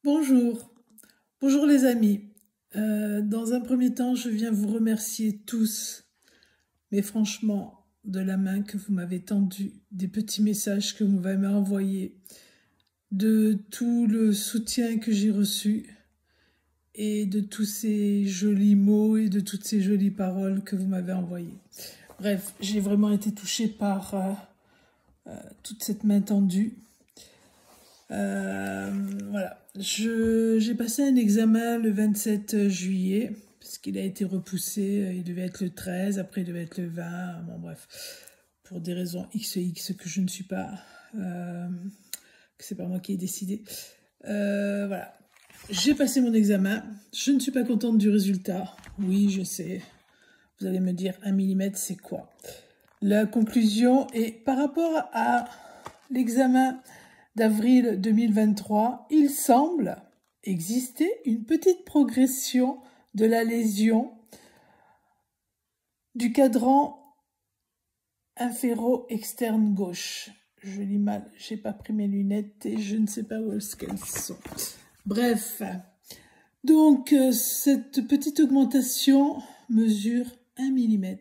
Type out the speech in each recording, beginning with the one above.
Bonjour, bonjour les amis. Dans un premier temps, je viens vous remercier tous, mais franchement, de la main que vous m'avez tendue, des petits messages que vous m'avez envoyés, de tout le soutien que j'ai reçu et de tous ces jolis mots et de toutes ces jolies paroles que vous m'avez envoyées. Bref, j'ai vraiment été touchée par toute cette main tendue. Voilà, j'ai passé un examen le 27 juillet, parce qu'il a été repoussé, il devait être le 13, après il devait être le 20, bon bref, pour des raisons X et X que je ne suis pas, que c'est pas moi qui ai décidé. Voilà, j'ai passé mon examen, je ne suis pas contente du résultat, oui je sais, vous allez me dire 1 mm c'est quoi? La conclusion est par rapport à l'examen d'avril 2023, il semble exister une petite progression de la lésion du cadran inféro-externe gauche. Je lis mal, j'ai pas pris mes lunettes et je ne sais pas où est-ce qu'elles sont. Bref, donc cette petite augmentation mesure 1 mm.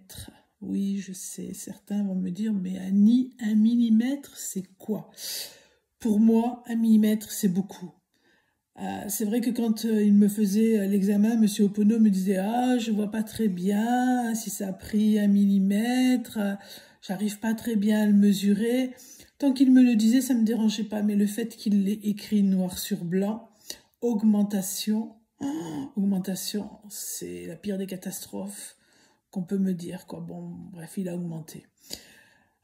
Oui, je sais, certains vont me dire, mais Annie, 1 mm, c'est quoi? Pour moi, 1 mm, c'est beaucoup. C'est vrai que quand il me faisait l'examen, M. Opono me disait « Ah, je vois pas très bien si ça a pris 1 mm, j'arrive pas très bien à le mesurer. » Tant qu'il me le disait, ça me dérangeait pas, mais le fait qu'il l'ait écrit noir sur blanc, augmentation, augmentation, c'est la pire des catastrophes qu'on peut me dire, quoi. Bon, bref, il a augmenté.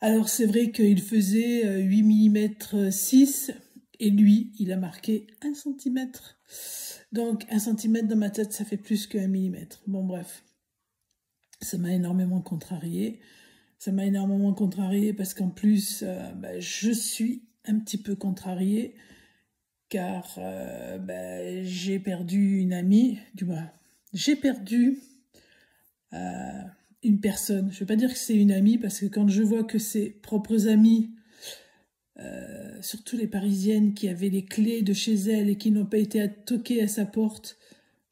Alors c'est vrai qu'il faisait 8 mm 6 et lui, il a marqué 1 cm. Donc 1 cm dans ma tête, ça fait plus que 1 mm. Bon bref, ça m'a énormément contrariée. Ça m'a énormément contrariée parce qu'en plus, je suis un petit peu contrariée car j'ai perdu une amie, du moins, j'ai perdu une personne. Je ne vais pas dire que c'est une amie, parce que quand je vois que ses propres amis, surtout les Parisiennes qui avaient les clés de chez elle et qui n'ont pas été à toquer à sa porte,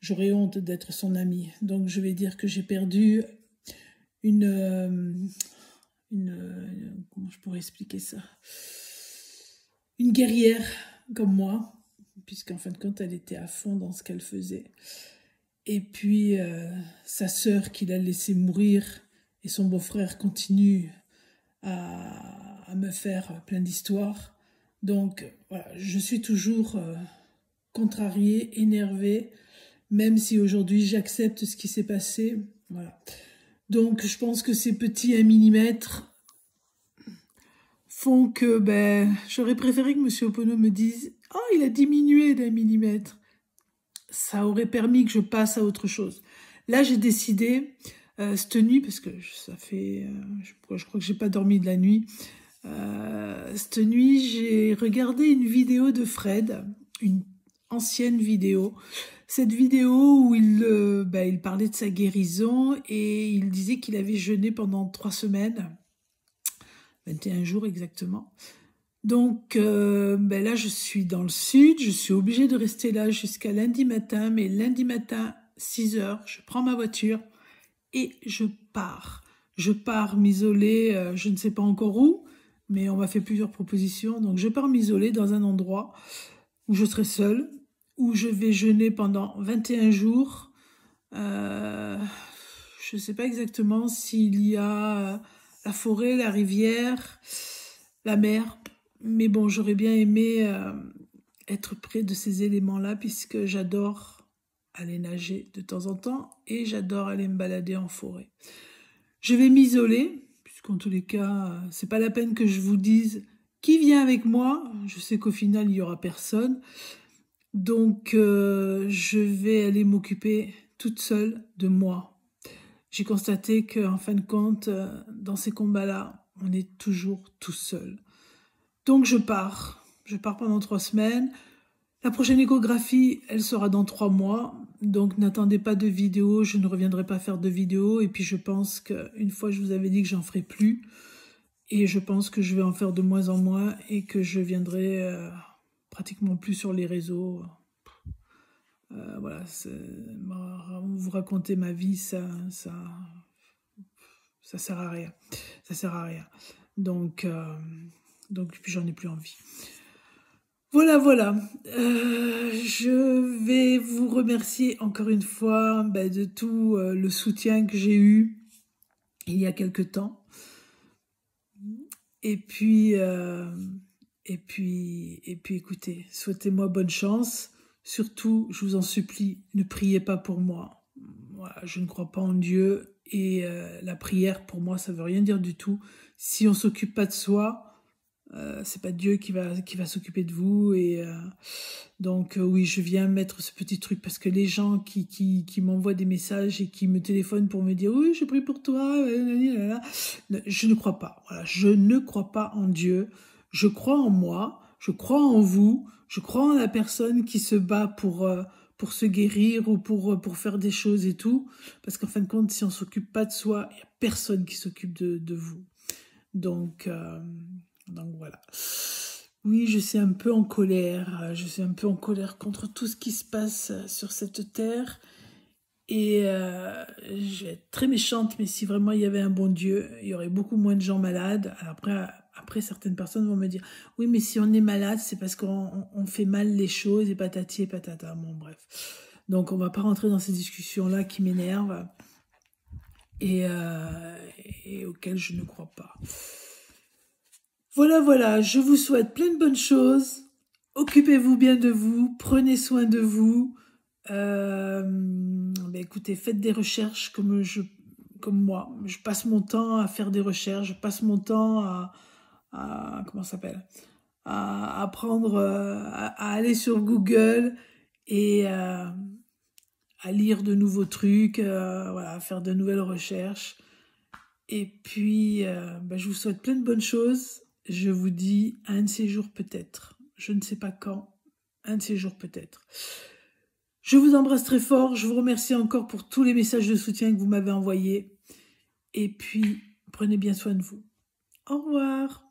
j'aurais honte d'être son amie. Donc je vais dire que j'ai perdu une comment je pourrais expliquer ça? Une guerrière comme moi, puisqu'en fin de compte, elle était à fond dans ce qu'elle faisait. Et puis, sa sœur qui l'a laissé mourir et son beau-frère continue à me faire plein d'histoires. Donc, voilà, je suis toujours contrariée, énervée, même si aujourd'hui j'accepte ce qui s'est passé. Voilà. Donc, je pense que ces petits 1 mm font que j'aurais préféré que M. Opono me dise « Oh, il a diminué d'1 mm ». Ça aurait permis que je passe à autre chose. Là, j'ai décidé, cette nuit, parce que ça fait, je crois que j'ai pas dormi de la nuit, cette nuit, j'ai regardé une vidéo de Fred, une ancienne vidéo. Cette vidéo où il parlait de sa guérison et il disait qu'il avait jeûné pendant 3 semaines, 21 jours exactement. Donc là, je suis dans le sud, je suis obligée de rester là jusqu'à lundi matin, mais lundi matin, 6 h, je prends ma voiture et je pars. Je pars m'isoler, je ne sais pas encore où, mais on m'a fait plusieurs propositions, donc je pars m'isoler dans un endroit où je serai seule, où je vais jeûner pendant 21 jours. Je ne sais pas exactement s'il y a la forêt, la rivière, la mer. Mais bon, j'aurais bien aimé être près de ces éléments-là, puisque j'adore aller nager de temps en temps et j'adore aller me balader en forêt. Je vais m'isoler, puisqu'en tous les cas, c'est pas la peine que je vous dise qui vient avec moi. Je sais qu'au final, il y aura personne. Donc, je vais aller m'occuper toute seule de moi. J'ai constaté qu'en fin de compte, dans ces combats-là, on est toujours tout seul. Donc je pars pendant 3 semaines. La prochaine échographie, elle sera dans 3 mois. Donc n'attendez pas de vidéo, je ne reviendrai pas faire de vidéo. Et puis je pense qu'une fois, je vous avais dit que j'en ferai plus. Et je pense que je vais en faire de moins en moins et que je viendrai pratiquement plus sur les réseaux. voilà, vous raconter ma vie, ça sert à rien. Ça sert à rien. Donc puis j'en ai plus envie. Voilà, voilà. Je vais vous remercier encore une fois de tout le soutien que j'ai eu il y a quelque temps. Et puis écoutez, souhaitez-moi bonne chance. Surtout, je vous en supplie, ne priez pas pour moi. Voilà, je ne crois pas en Dieu et la prière, pour moi, ça veut rien dire du tout. Si on s'occupe pas de soi, c'est pas Dieu qui va s'occuper de vous. Et donc oui, je viens mettre ce petit truc parce que les gens qui m'envoient des messages et qui me téléphonent pour me dire oui, je prie pour toi, je ne crois pas. Voilà, je ne crois pas en Dieu. Je crois en moi, je crois en vous, je crois en la personne qui se bat pour se guérir ou pour faire des choses et tout. Parce qu'en fin de compte, si on s'occupe pas de soi, il n'y a personne qui s'occupe de vous. Donc voilà. Oui, je suis un peu en colère. Je suis un peu en colère contre tout ce qui se passe sur cette terre. Et je vais être très méchante, mais si vraiment il y avait un bon Dieu, il y aurait beaucoup moins de gens malades. Alors après, certaines personnes vont me dire « Oui, mais si on est malade, c'est parce qu'on fait mal les choses et patati et patata. » Bon, bref. Donc, on va pas rentrer dans ces discussions-là qui m'énervent et auxquelles je ne crois pas. Voilà, voilà, je vous souhaite plein de bonnes choses. Occupez-vous bien de vous, prenez soin de vous. Écoutez, faites des recherches comme moi. Je passe mon temps à faire des recherches, je passe mon temps comment ça s'appelle, à apprendre, à aller sur Google et à lire de nouveaux trucs, voilà, à faire de nouvelles recherches. Et puis, je vous souhaite plein de bonnes choses. Je vous dis un de ces jours peut-être. Je ne sais pas quand. Un de ces jours peut-être. Je vous embrasse très fort. Je vous remercie encore pour tous les messages de soutien que vous m'avez envoyés. Et puis, prenez bien soin de vous. Au revoir.